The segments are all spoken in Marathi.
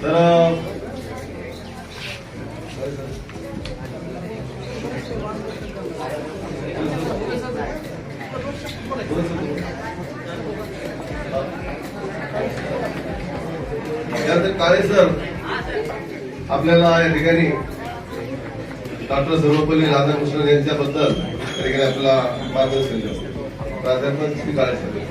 तर काळे सर आपल्याला या ठिकाणी डॉक्टर सर्वपल्ली राधाकृष्णन यांच्याबद्दल या ठिकाणी आपल्याला मार्गदर्शन करतात. प्राध्यापक श्री काळे सर.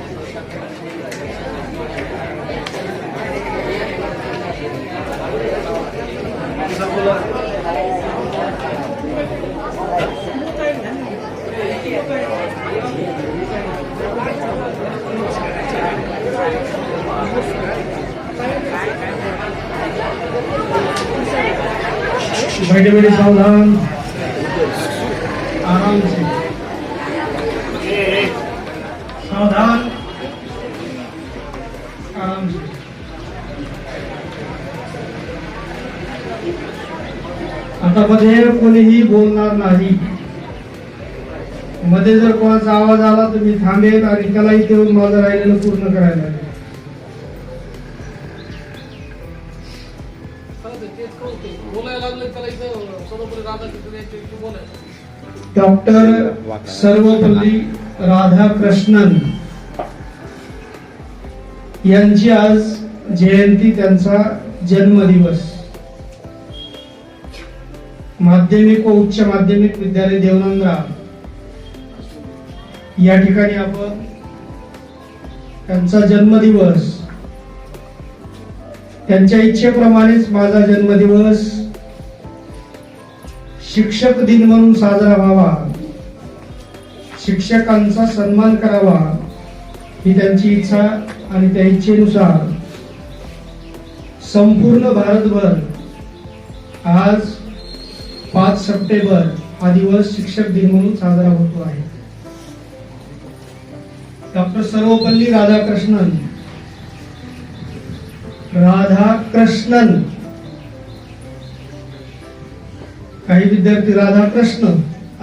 बैठे बैठे सावधान, आराम से सावधान, आराम से. आता मध्ये कोणीही बोलणार नाही. मध्ये जर कोणाचा आवाज आला तर मी थांबेल आणि त्याला इथे येऊन माझं राहिलेलं पूर्ण करायला लागेल. डॉक्टर सर्वपल्ली राधाकृष्णन यांची आज जयंती, त्यांचा जन्मदिवस. माध्यमिक व उच्च माध्यमिक विद्यालय देवनंद्रा या ठिकाणी आपण त्यांचा जन्मदिवस, त्यांच्या इच्छेप्रमाणेच माझा जन्मदिवस शिक्षक दिन म्हणून साजरा व्हावा, शिक्षकांचा सन्मान करावा ही त्यांची इच्छा आणि त्या इच्छेनुसार संपूर्ण भारतभर आज 5 सप्टेंबर हा दिवस शिक्षक दिन म्हणून साजरा होतो आहे. डॉक्टर सर्वपल्ली राधाकृष्णन काही विद्यार्थी राधाकृष्ण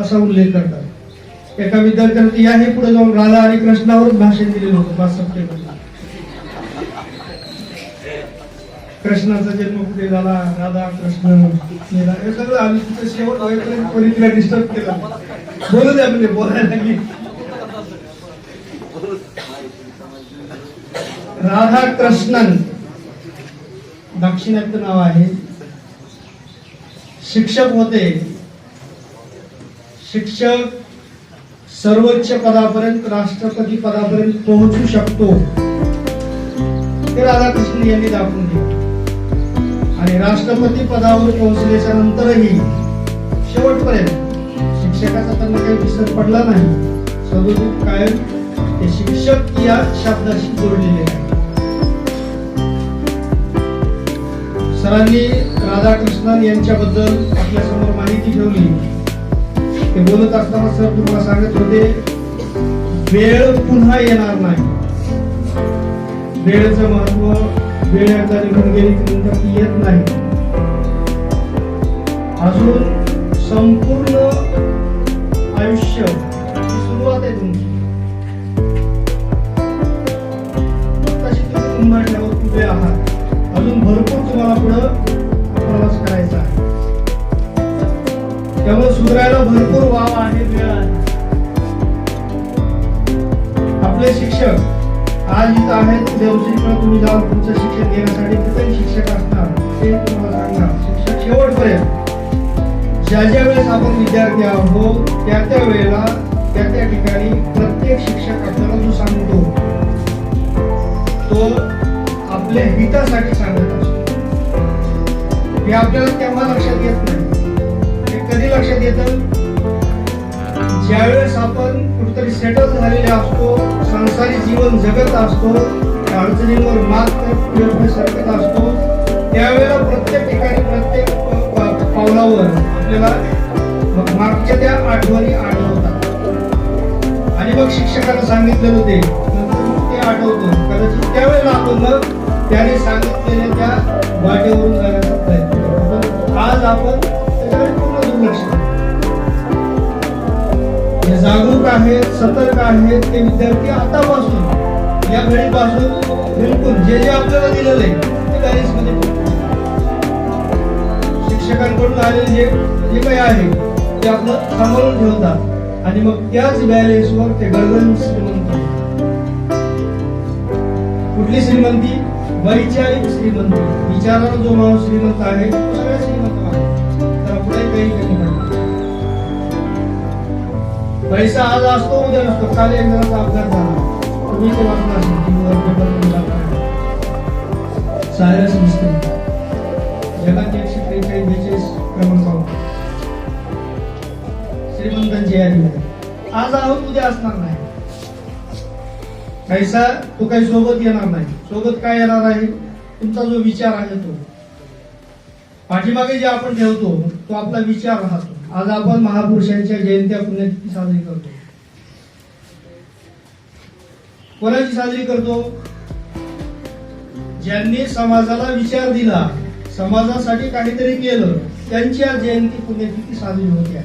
असा उल्लेख करतात. एका विद्यार्थ्याने याही पुढे जाऊन राधा आणि कृष्णावरच भाषण दिलेलं होतं 5 सप्टेंबरला. कृष्णाचा जन्म कुठे झाला, राधा कृष्ण हे सगळं आम्ही तिथे शेवट होईपर्यंत कोणी तिला डिस्टर्ब केलं. बोलू द्या म्हणजे बोलायला लागली. राधाकृष्णन दाक्षिणात्य नाव आहे. शिक्षक होते. शिक्षक सर्वोच्च पदापर्यंत, राष्ट्रपती पदापर्यंत पोहोचू शकतो हे राधाकृष्णन यांनी दाखवून दिले. आणि राष्ट्रपती पदावर पोहोचल्याच्या नंतरही शेवटपर्यंत शिक्षकाचा त्यांना काही विसर पडला नाही. सदोदित कायम ते शिक्षक या शब्दाशी जोडलेले आहे. सरांनी राधाकृष्णन यांच्याबद्दल आपल्या समोर माहिती ठेवली. ते बोलत असताना सर तुम्हाला सांगत होते, वेळ पुन्हा येणार नाही. वेळेचं महत्व, वेळ एकदा निघून गेली की नंतर ती येत नाही. अजून संपूर्ण आयुष्य सुरुवात आहे तुमची. तशी तुम्ही उंबरठ्यावर उभे आहात. अजून भरपूर तुम्हाला पुढं प्रवास करायचा आहे. त्यामुळे सुधारायला भरपूर वाव आहे, वेळ आहे. आपले शिक्षक आज इथं आहेत. देवश्रीकडे तुम्ही जाऊन तुमचं शिक्षण घेण्यासाठी तिथे शिक्षक असणार. ते तुम्हाला सांगणार. शिक्षक शेवटपर्यंत ज्या ज्या वेळेस आपण विद्यार्थी आहोत त्या त्या वेळेला त्या त्या ठिकाणी प्रत्येक शिक्षक आपल्याला जो सांगतो तो आपल्या हितासाठी सांगत असतो. हे आपल्याला तेव्हा लक्षात येत नाही. हे कधी लक्षात येतं, ज्यावेळेस आपण कुठेतरी सेटल झालेले असतो, संसारी जीवन जगत असतो, अडचणींवर मात करत सरकत असतो, त्यावेळेला प्रत्येक ठिकाणी प्रत्येक पावलावर आपल्याला मागच्या त्या आठवणी आठवतात. आणि मग शिक्षकांना सांगितलेलं ते नंतर ते आठवतं. कदाचित त्यावेळेला आपण मग त्याने सांगितलेल्या त्या वाटेवरून जाण्याचा प्रयत्न करतो. आज आपण त्याच्याकडे पूर्ण दुर्लक्ष करतो. जे जागरूक आहेत, सतर्क आहेत ते विद्यार्थी आतापासून, या घडीपासून बिलकुल जे जे आपल्याला दिलेलं आहे ते बॅलेन्स मध्ये शिक्षकांकडून आलेले जे काही आहे ते आपलं सांभाळून ठेवतात आणि मग त्याच बॅलेन्सवर ते गळगण श्रीमंत होतात. कुठली श्रीमंती? वैचारिक श्रीमंती. विचारानं जो माणूस श्रीमंत आहे तो सगळ्या श्रीमंत आहे. तर पुढे काही कमी पडणार. पैसा आज असतो उद्या नसतो. काल एक जणांचा अपघात झाला, तुम्ही ते वाचला असेल टीव्हीवर, पेपरमध्ये दाखवलं. सायरस मिस्त्री जगात 143-42 क्रमांकावर श्रीमंतांची यादीमध्ये आज आहोत, उद्या असणार नाही. पैसा तो काही सोबत येणार नाही. सोबत काय येणार आहे? तुमचा जो विचार आहे तो. पाठीमागे जे आपण ठेवतो तो आपला विचार राहतो. आज आपण महापुरुषांच्या जयंत्या पुण्यतिथी साजरी करतो. कोणाची साजरी करतो? ज्यांनी समाजाला विचार दिला, समाजासाठी काहीतरी केलं, त्यांच्या जयंती पुण्यतिथी साजरी होते.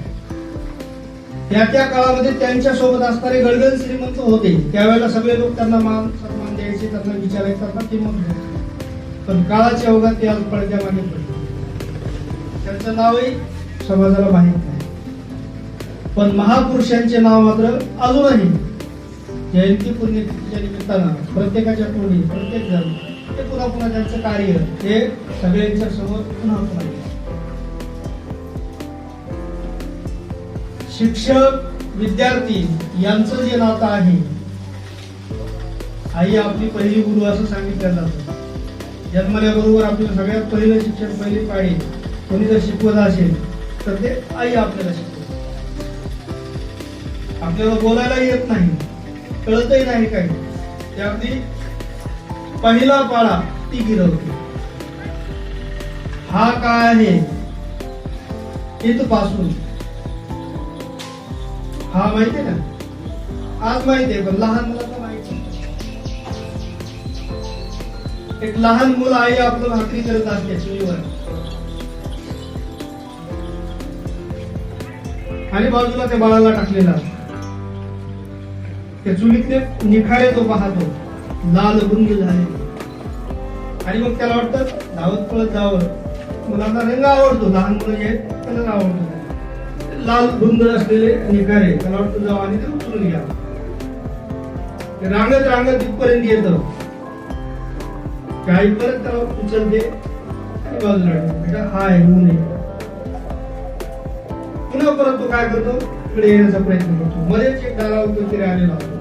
त्या काळामध्ये त्यांच्या सोबत असणारे गळगण श्रीमंत होते. त्यावेळेला सगळे लोक त्यांना मान सन्मान द्यायचे, त्यांना विचारायचे, त्यांना किंमत द्यायची. पण काळाच्या ओघात ते आज पडद्या मागे पडले. त्यांचं नावही समाजाला माहीत नाही. पण महापुरुषांचे नाव मात्र अजूनही जयंती पुण्यतिथीच्या निमित्तानं प्रत्येकाच्या तोंडी प्रत्येक जण ते पुन्हा पुन्हा त्यांचं कार्य हे सगळ्यांच्या समोर पुन्हा पुन्हा येतं. शिक्षक विद्यार्थी यांचं जे नातं आहे, आई आपली पहिली गुरु असं सांगितलं जातं. जन्मल्याबरोबर आपलं सगळ्यात पहिलं शिक्षण, पहिली पाळी कोणी जर शिकवत असेल तर ते आई आपल्याला शिकवते. आपल्याला बोलायला येत नाही, कळतही नाही काही, ते अगदी पहिला पाळा ती गिरवते. हा काय आहे इथपासून हा माहितीये ना, आज माहितीये पण लहान मुलांना माहिती नाही. एक लहान मुलं आई आपलं भाकरी करत असते चुलीवर आणि बाजूला त्या बाळाला टाकलेला त्या चुलीतले निखारे तो पाहतो, लाल बुंद झाले आणि मग त्याला वाटतं धावत पळत जावं. मुलांना रंग आवडतो, लहान मुलं जे आहेत त्यांना आवडतो. लाल बुंद असलेले निखारे त्याला वाटतं जावं आणि ते उचलून घ्या. रांगत रांगत तिथपर्यंत येतं, काही परत त्याला उचलते आणि बाजूला ठेवते. हा आहे ऊन आहे. पुन्हा परत तो काय करतो, इकडे येण्याचा प्रयत्न करतो. मध्येच एक दारावर कोणतरी आलेला असतो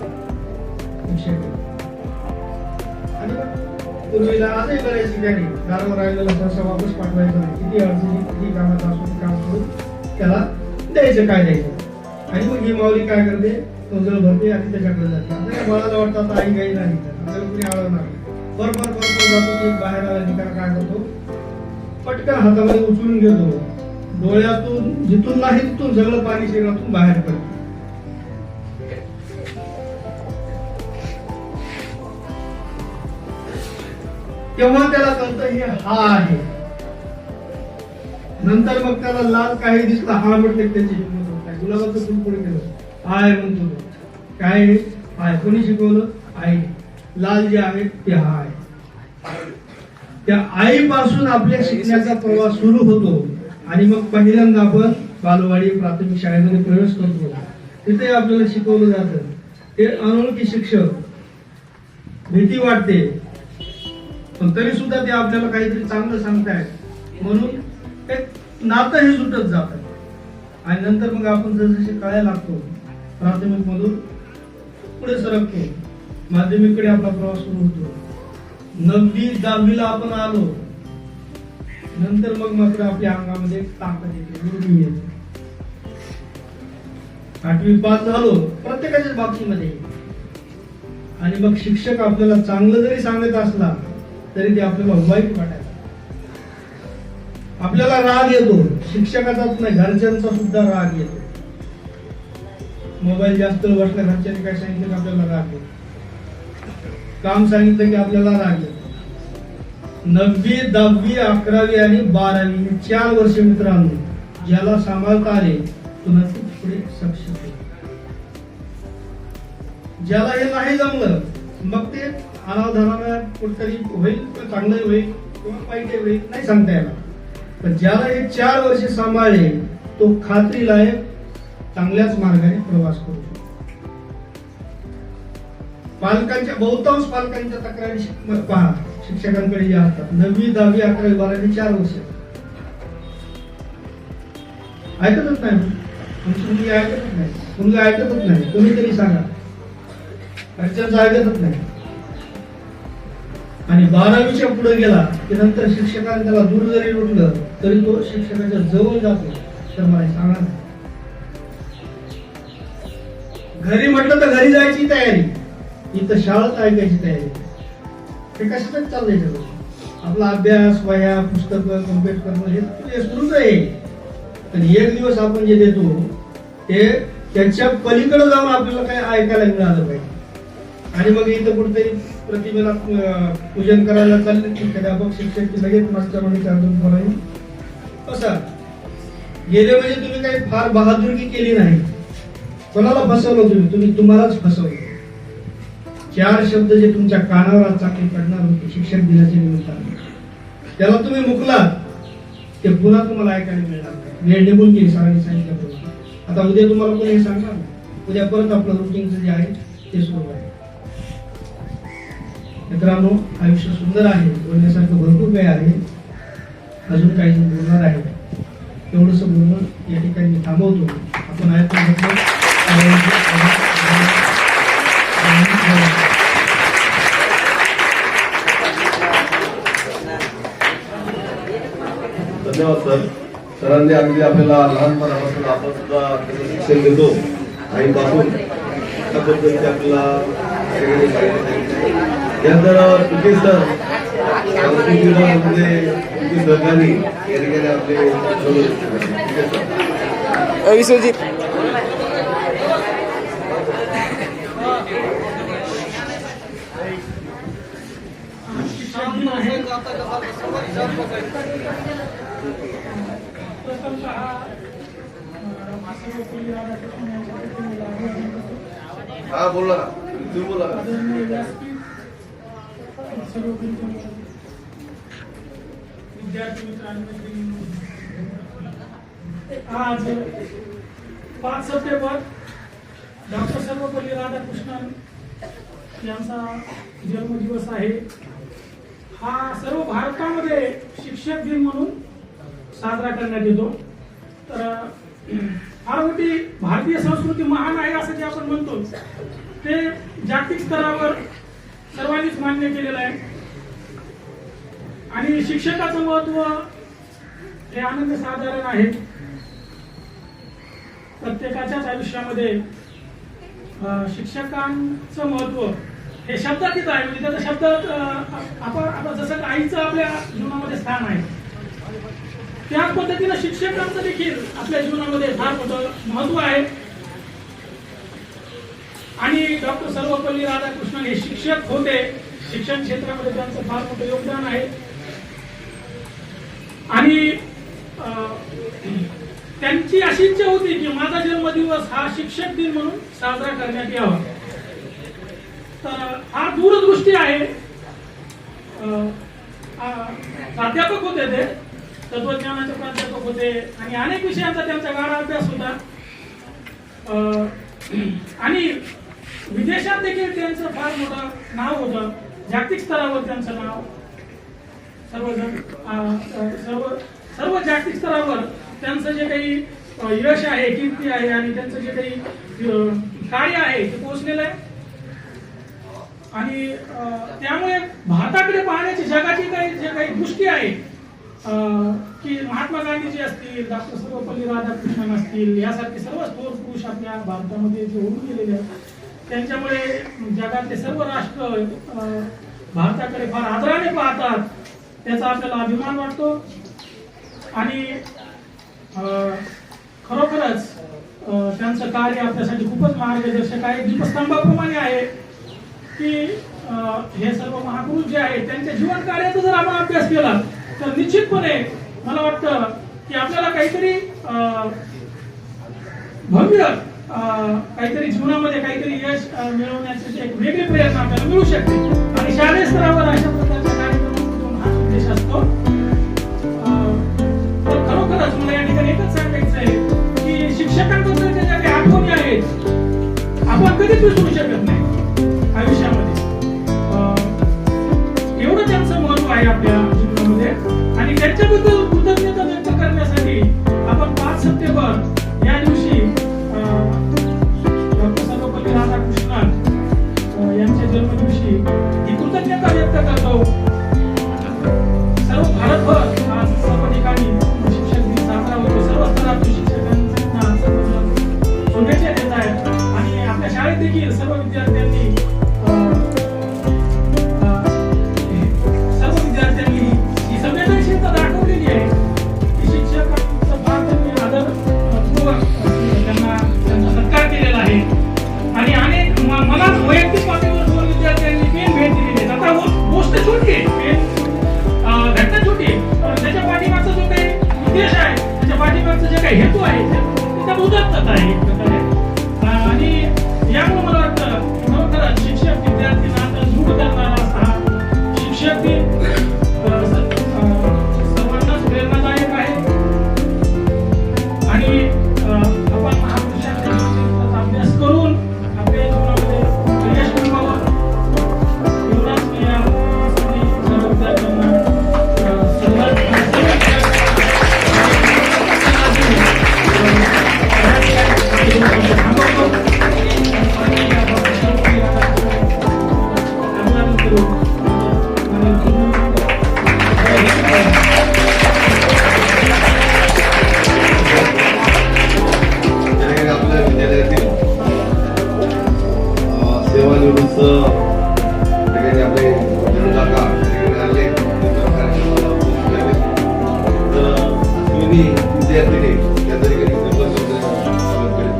आणि पूर्वीला आजही बऱ्याच ठिकाणी दारावर राहिलेला सहसा वापस पाठवायचा नाही. किती अडचणी किती कामाचा असो ते काम करून त्याला द्यायचं काय द्यायचं. आणि मग ही माऊली काय करते, तो जळ भरते आणि त्याच्याकडे जाते. आपल्याला बाळाला वाटतं आता आई काही नाही, आपल्याला कुणी आळवणार बरोबर जातो. की बाहेर आला निकाल काय करतो, पटकन हातामध्ये उचलून घेतो, डोळ्यातून जिथून नाही तिथून सगळं पाणी शरीरातून बाहेर पडतं. तेव्हा त्याला कळतं हे हा आहे. नंतर मग त्याला लाल काही दिसला, हा म्हटलं त्याची हिंमत होत नाही. गुलाबाचं फुल पुढे गेलं, हाय म्हणतो तो. काय हाय कोणी शिकवलं? आई. लाल जे आहे ते हा आहे. त्या आईपासून आपल्या शिकण्याचा प्रवास सुरू होतो आणि मग पहिल्यांदा आपण बालवाडी प्राथमिक शाळेमध्ये प्रवेश करतो. तिथे आपल्याला शिकवलं जातं. ते अनोळखी शिक्षक, भीती वाटते पण तरी सुद्धा ते आपल्याला काहीतरी चांगलं सांगतायत म्हणून एक नातं हे सुटत जातं. आणि नंतर मग आपण जसं कळायला लागतो, प्राथमिक मधून पुढे सरकतो, माध्यमिककडे आपला प्रवास सुरू होतो. 9वी 10वीला आपण आलो, नंतर मग मात्र आपल्या अंगामध्ये ताकद येते, उर्मी येते. 8वी पास झालो प्रत्येकाच्याच बाबतीमध्ये. आणि मग शिक्षक आपल्याला चांगलं जरी सांगत असला तरी ते आपल्याला वाईट वाटायचं. आपल्याला राग येतो, शिक्षकाचाच नाही घरच्यांचा सुद्धा राग येतो. मोबाईल जास्त बसला, घरच्यांनी काय सांगितलं की आपल्याला राग येतो, काम सांगितलं की आपल्याला राग येतो. 9वी 10वी 11वी आणि 12वी हे 4 वर्ष मित्रांनो ज्याला सांभाळता आले पुन्हा पुढे सक्षम. ज्याला हे नाही जमलं मग ते अनावधानानं कुठतरी होईल, चांगलं होईल किंवा वाईट होईल नाही सांगता येणार. पण ज्याला हे 4 वर्ष सांभाळले तो खात्रीलायक चांगल्याच मार्गाने प्रवास करू शकतो. बहुतांश पालकांच्या तक्रारी पहा शिक्षकांकडे ज्या असतात 9वी 10वी 11वी 12वी 4 वर्ष ऐकतच नाही. मुलगी ऐकतच नाही, मुलगा ऐकतच नाही. तुम्ही तरी सांगा, घरच्यांचं ऐकतच नाही. आणि 12वीच्या पुढे गेला की नंतर शिक्षकाने त्याला दूर जरी लुटलं तरी तो शिक्षकाच्या जवळ जातो. तर मला सांगा, घरी म्हटलं तर घरी जायची तयारी, इथं शाळेत ऐकायची तयारी. हे कशासाठी चाललंय सगळं? आपला अभ्यास, वह्या, पुस्तकं कम्प्लीट करणं हे सुरूच आहे. पण एक दिवस आपण जे देतो ते त्याच्या पलीकडे जाऊन आपल्याला काय ऐकायला मिळालं पाहिजे. आणि मग इथं कुठेतरी प्रतिमेला पूजन करायला चालले की अध्यापक शिक्षक की लगेच मास्टरमध्ये चालून बोलायला कसं गेले म्हणजे तुम्ही काही फार बहादुरकी केली नाही. कोणाला फसवलं तुम्ही तुम्हालाच फसवलं. 4 शब्द जे तुमच्या कानावर चांगले पडणार होते शिक्षक दिनाच्या निमित्ताने, त्याला तुम्ही मुकलात, ते पुन्हा तुम्हाला ऐकायला मिळणार नाही. वेळ निघून गेली सरांनी सांगितल्याप्रमाणे. आता उद्या तुम्हाला कोणी हे सांगणार नाही. उद्या परत आपलं रुटीनचं जे आहे ते सुरू आहे. मित्रांनो, आयुष्य सुंदर आहे, बोलण्यासारखं भरपूर काही आहे. अजून काही बोलणार आहे, तेवढंच बोलणं या ठिकाणी मी थांबवतो. आपण ऐकून घेतलं. धन्यवाद सर. सरांनी अगदी आपल्याला लहानपणापासून आपण सुद्धा त्याचं शिक्षण देतो आईपासून त्या पद्धतीने आपल्याला यानंतर तुझे सर तुझे सहकारी या ठिकाणी आपले विश्वजित हा बोला ना, तुम्ही बोला ना. विद्यार्थी मित्रांनो, आज 5 सप्टेंबर डॉक्टर सर्वपल्ली राधाकृष्णन यांचा जन्मदिवस आहे. हा सर्व भारतामध्ये शिक्षक दिन म्हणून साजरा करण्यात येतो. तर फार मोठी भारतीय संस्कृती महान आहे असं जे आपण म्हणतो ते जागतिक स्तरावर सर्वांनीच मान्य केलेलं आहे. आणि शिक्षकाचं महत्व हे आनंद साधारण आहे. प्रत्येकाच्याच आयुष्यामध्ये शिक्षकांचं महत्व हे शब्दातीत आहे. म्हणजे त्याचा शब्दात आपण जसं आईचं आपल्या जीवनामध्ये स्थान आहे, त्याच पद्धतीनं शिक्षकांचं देखील आपल्या जीवनामध्ये फार मोठं महत्व आहे. आणि डॉक्टर सर्वपल्ली राधाकृष्णन हे शिक्षक होते. शिक्षण क्षेत्रामध्ये त्यांचं फार मोठं योगदान आहे. आणि त्यांची अशी इच्छा होती की माझा जन्मदिवस हा शिक्षक दिन म्हणून साजरा करण्यात यावा. तर फार दूरदृष्टी आहे. प्राध्यापक होते, ते तत्वज्ञानाचे प्राध्यापक होते आणि अनेक विषयांचा त्यांचा गाढा अभ्यास होता. आणि विदेशात देखील त्यांचं फार मोठं नाव होतं. जागतिक स्तरावर त्यांचं नाव सर्व जागतिक स्तरावर त्यांचं जे काही यश आहे, कीर्ती आहे आणि त्यांचं जे काही कार्य आहे ते पोहोचलेलं आहे. आणि त्यामुळे भारताकडे पाहण्याची जगाची जे काही दृष्टी आहे की महात्मा गांधीजी असतील, डॉक्टर सर्वपल्ली राधाकृष्णन असतील, यासारखे सर्व थोर पुरुष आपल्या भारतामध्ये जे होऊन गेलेले आहेत, त्यांच्यामुळे जगातले सर्व राष्ट्र भारताकडे फार आदराने पाहतात. त्याचा आपल्याला अभिमान वाटतो. आणि खरोखरच त्यांचं कार्य आपल्यासाठी खूपच मार्गदर्शक आहे. दीपस्तंभाप्रमाणे आहे की हे सर्व महापुरुष जे आहेत त्यांच्या जीवन कार्याचा जर आपण अभ्यास केला तर निश्चितपणे मला वाटतं की आपल्याला काहीतरी भव्य काहीतरी जीवनामध्ये काहीतरी यश मिळवण्याची एक वेगळी प्रेरणा आपल्याला मिळू शकते. आणि शालेय स्तरावर अशा प्रकारच्या कार्यक्रमातून हा उद्देश असतो. एवढंच सांगायचं आहे की शिक्षकांबद्दलच्या ज्या काही आठवणी आहेत आपण कधीच विसरू शकत नाही आयुष्यामध्ये. एवढं त्यांचं महत्व आहे आपल्या जीवनामध्ये आणि त्यांच्याबद्दल कृतज्ञता व्यक्त करण्यासाठी आपण 5 सप्टेंबर या दिवशी डॉक्टर सर्वपल्ली राधाकृष्णन यांच्या जन्मदिवशी ही कृतज्ञता व्यक्त करतो. सर्व भारतभर आज सर्व ठिकाणी शिक्षक दिन साजरा होतो. सर्व स्तरातून शिक्षकांना शुभेच्छा देत आहेत आणि आपल्या शाळेत देखील सर्व विद्यार्थ्यांनी ही संवेदनशीलता दाखवलेली आहे की शिक्षकांचं फार त्यांनी आदरपूर्वक त्यांचा सत्कार केलेला आहे आणि अनेक मला वैयक्तिक पातळीवर 2 विद्यार्थ्यांनी पेन भेट दिलेली आहे. आता गोष्ट छोटी आहे, पेन घटना छोटी आहे, पण त्याच्या पाठीमागचा जो काही उद्देश आहे, त्याच्या पाठीमागचा जे काही हेतू आहे त्याच्यात उदात्तता आहे एक प्रकारे. आणि यामुळे मला वाटतं खरोखरच शिक्षक विद्यार्थी नातं दृढ करणारा हा शिक्षक दिन सर्वांनाच प्रेरणादायक आहे आणि आपण महापुरुषांच्या चरित्राचा अभ्यास करून आपल्या जीवनामध्ये यश मिळवावं एवढाच मी या सर्व विद्यार्थ्यांना आपल्या विद्यालयातील सेवानिवृत्त ठिकाणी आपले काका आले कार्यक्रमाला उपस्थित झाले. तर दोन्ही विद्यार्थीने या ठिकाणी स्वागत केले.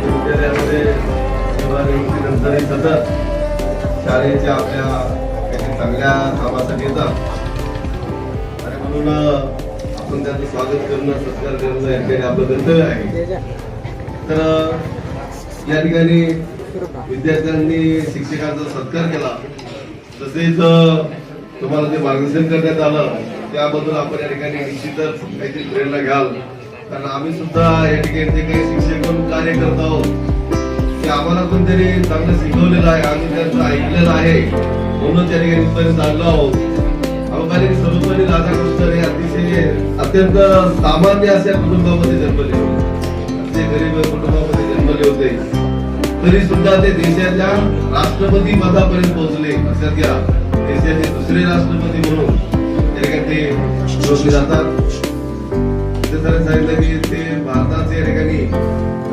विद्यालयामध्ये सेवानिवृत्तीनंतरही सतत शाळेच्या आपल्या काही चांगल्या कामासाठी येतात आणि म्हणून आपण त्यांचं स्वागत करणं सत्कार करणं याकडे आपलं कर्तव्य आहे. तर या ठिकाणी विद्यार्थ्यांनी शिक्षकांचा सत्कार केला, तसेच तुम्हाला जे मार्गदर्शन करण्यात आलं त्याबद्दल आपण या ठिकाणी निश्चितच काहीतरी प्रेरणा घ्याल. कारण आम्ही सुद्धा या ठिकाणी जे काही शिक्षक म्हणून कार्य करत आहोत ते आम्हाला पण त्यांनी चांगलं शिकवलेलं आहे, आम्ही त्यांचं ऐकलेलं आहे, म्हणून त्या ठिकाणी इथपर्यंत आलो आहोत. अवकाळी सर्वपल्ली राधाकृष्णन हे अत्यंत सामान्य अशा कुटुंबामध्ये जन्मले, असे गरीब कुटुंबामध्ये जन्मले होते, तरी सुद्धा ते देशाच्या राष्ट्रपती पदापर्यंत पोहोचले. लक्षात घ्या, देशाचे दुसरे राष्ट्रपती म्हणून त्या ठिकाणी ते ओळखले जातात. सांगितलं की ते भारताचे या ठिकाणी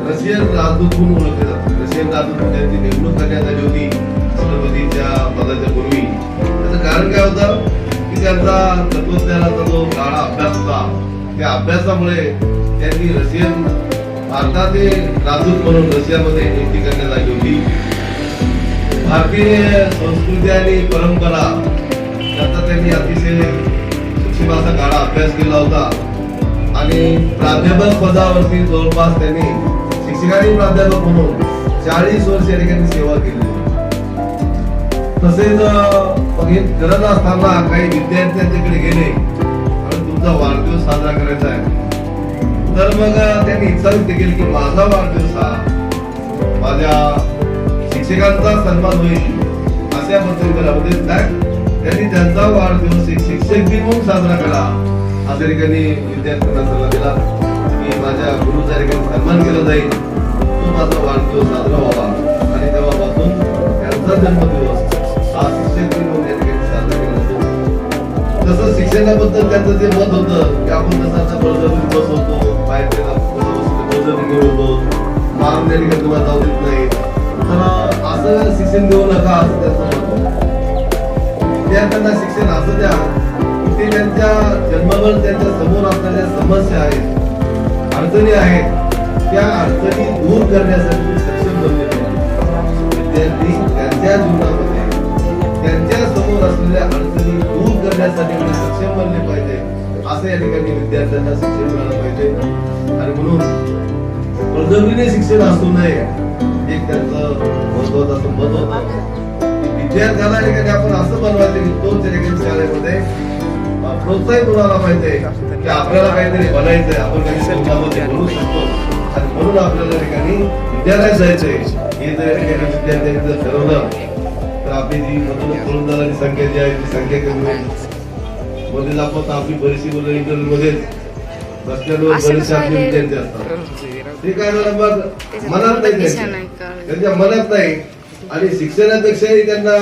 रशियन राजदूत म्हणून ओळखले जातात. रशियन राजदूत त्यांची नेमणूक करण्यात आली होती राष्ट्रपतीच्या पदाच्या पूर्वी. त्याचं कारण काय होतं की त्यांचा तत्वज्ञानाचा जो गाढा अभ्यास होता, त्या अभ्यासामुळे त्यांनी भारताचे राजदूत म्हणून रशियामध्ये नियुक्ती करण्यात आली होती. भारतीय संस्कृती आणि परंपरा याचा त्यांनी अतिशय सूक्ष्म असा गाढा अभ्यास केला होता आणि प्राध्यापक पदावरती जवळपास त्यांनी शिक्षकांनी प्राध्यापक म्हणून 40 वर्ष या ठिकाणी सेवा केली. तसेच गरज असताना काही विद्यार्थ्यांच्याकडे गेले आणि तुमचा वाढदिवस साजरा करायचा आहे, तर मग त्यांनी इच्छा व्यक्त केली की माझा वाढदिवस हा माझ्या शिक्षकांचा सन्मान होईल अशा पद्धतीने त्यांनी त्यांचा वाढदिवस एक शिक्षक दिन म्हणून साजरा केला. अशा ठिकाणी विद्यार्थ्यांना सल्ला दिला की माझ्या गुरुचा ठिकाणी सन्मान केला जाईल, तो माझा वाढदिवस साजरा व्हावा. आणि तेव्हापासून त्यांचा जन्मदिवस हा शिक्षक दिन म्हणून या ठिकाणी साजरा केला जातो. तसं शिक्षणाबद्दल त्यांचं जे मत होतं की आपण जसं बळजबरी बसवतो, बाहेर बळजबरी घेऊन मारून त्या ठिकाणी तुम्हाला जाऊ देत नाही, तर असं शिक्षण देऊ नका असं त्यांचं मत होतं. विद्यार्थ्यांना शिक्षण असं द्या ते त्यांच्या जन्मावर त्यांच्या समोर असणाऱ्या समस्या आहेत, अडचणी आहेत, त्या अडचणी दूर करण्यासाठी सक्षम बनले पाहिजे. विद्यार्थी त्यांच्या जीवनामध्ये त्यांच्या समोर असलेल्या अडचणी दूर करण्यासाठी असं या ठिकाणी विद्यार्थ्यांना शिक्षण मिळालं पाहिजे आणि म्हणून बळजबरीने शिक्षण असू नये एक त्यांचं महत्वाचं असं मत होतं. विद्यार्थ्याला ठिकाणी आपण असं बनवायचं की तोच या ठिकाणी शाळेमध्ये प्रोत्साहित होणारा पाहिजे की आपल्याला काहीतरी बनायचंय, आपण काही जीवनामध्ये बनवू शकतो आणि म्हणून आपल्याला ठिकाणी विद्यालयात जायचंय हे जर या ठिकाणी विद्यार्थ्यांनी जर ठरवलं तर आपली जी पळून जाणारी संख्या जी आहे ती संख्या कमी होईल. मध्ये दाखवता आपली बरीचशी मुलं इंटरव्ह्यू मध्ये रस्त्यावर बरेचसे आपले विद्यार्थी असतात. ते काय झालं मग मनात नाही त्यांच्या मनात नाही आणि शिक्षणापेक्षाही त्यांना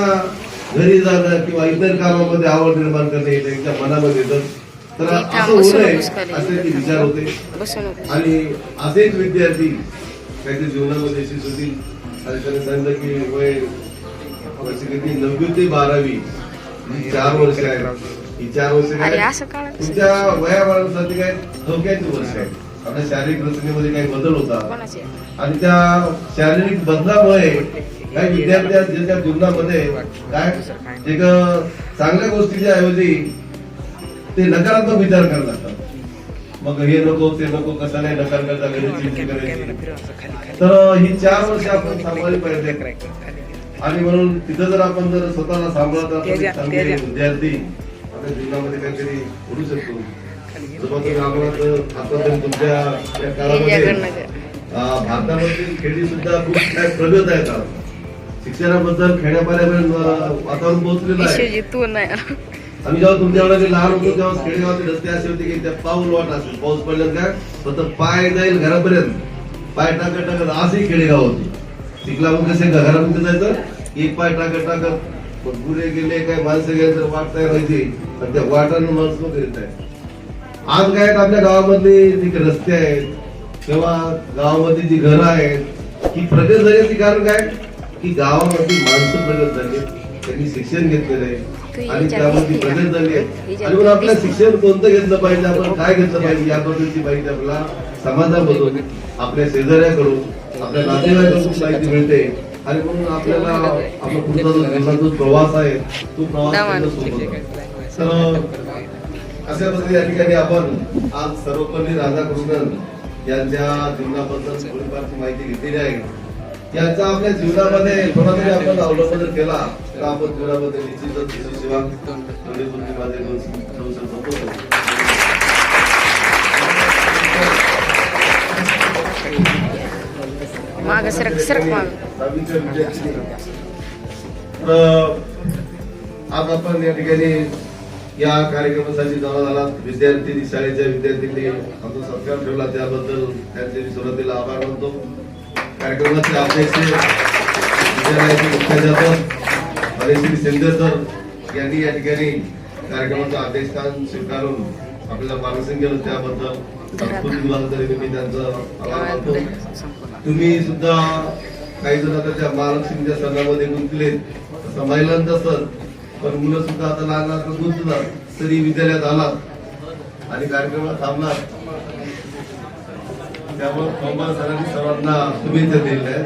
घरी जाणं किंवा इतर कामामध्ये आवड निर्माण करणे हे त्यांच्या मनामध्ये येतं. तर असं होऊ नये असे ते विचार होते आणि असेच विद्यार्थी काहीतरी जीवनामध्ये यशस्वी होतील. आणि त्यांनी सांगितलं की वय वर्ष किती 9वी ते 12वी ही 4 वर्ष आहेत. ही 4 वर्ष काय तुमच्या वयावाढीसाठी काय धोक्याची वर्ष आहे. आपल्या शारीरिक रचनेमध्ये काही बदल होता आणि त्या शारीरिक बदलामुळे काही विद्यार्थी ज्यांच्या जीवनामध्ये काय एक चांगल्या गोष्टीच्या ऐवजी ते नकारात्मक विचार करायला लागतात. मग हे नको ते नको कसं नाही नकार करता करायची. तर ही 4 वर्ष आपण सांभाळली पाहिजे आणि म्हणून तिथं जर आपण जर स्वतःला सांभाळत विद्यार्थी आपल्या जीवनामध्ये काहीतरी करू शकतो. तुमच्या या काळामध्ये भारतामधील खेळी सुद्धा खूप काय प्रगत आहेत. शिक्षणाबद्दल खेड्यापाड्यापर्यंत वातावरण पोहोचलेलं आहे. आम्ही जेव्हा तुमच्या वेळेला लहान होतो तेव्हा खेडेगावाचे रस्ते असे होते की त्या पाऊल वाट असेल पाऊस पडल्यास काय फक्त पाय जाईल घरापर्यंत पाय टाकत टाकत असे खेडेगाव होते. शिकला मग कसे घरामध्ये जायचं एक पाय टाकत टाकत गुरे गेले काय माणसं गेले तर वाट तयार व्हायची आणि त्या वाटानं माणूस लोक येत आहे. आज काय आपल्या गावामधले जी रस्ते आहेत किंवा गावामधली जी घरं आहेत ही प्रगत झाल्याचे कारण काय की गावामधली माणसं प्रगत झाली, त्यांनी शिक्षण घेतलेलं आहे आणि त्यामध्ये प्रगत झाली आहे. आणि मग आपलं शिक्षण कोणतं घेतलं पाहिजे, आपण काय घेतलं पाहिजे याबद्दलची माहिती आपल्याला समाजामधून आपल्या शेजाऱ्याकडून आपल्या नातेवाईकांकडून माहिती मिळते आणि म्हणून आपल्याला आपला पुढचा जो जीवनाचा प्रवास आहे तो प्रवास तर अशा पद्धतीने या ठिकाणी आपण आज सर्वपल्ली राधाकृष्णन यांच्या जीवनाबद्दल थोडीफारची माहिती घेतलेली आहे. यांचा आपल्या जीवनामध्ये कोणातरी आपण अवलंबन केला तर आपण जीवनामध्ये निश्चितच यशस्वी माग सरक सरक माग. आज आपण या ठिकाणी या कार्यक्रमासाठी जमा झाला. विद्यार्थी शाळेच्या विद्यार्थ्यांनी आमचा सत्कार ठेवला त्याबद्दल त्यांचे मी सुरुवातीला आभार मानतो. कार्यक्रमाचे अध्यक्ष विद्यालयाचे मुख्याध्यापक श्री शिंदे सर यांनी या ठिकाणी कार्यक्रमाचं अध्यक्षस्थान स्वीकारून आपल्याला मार्गदर्शन केलं त्याबद्दल संस्कृती विभागातर्फे मी त्यांचा आभार मानतो. तुम्ही सुद्धा काही जण आता त्या महालक्ष्मीच्या सणामध्ये गुंतले तसं महिलांचा सण पण मुलं सुद्धा आता लहान लहान गुंतणार तरी विद्यालयात आलात आणि कार्यक्रमात थांबणार त्यामुळे सरांनी सर्वांना शुभेच्छा दिल्या आहेत.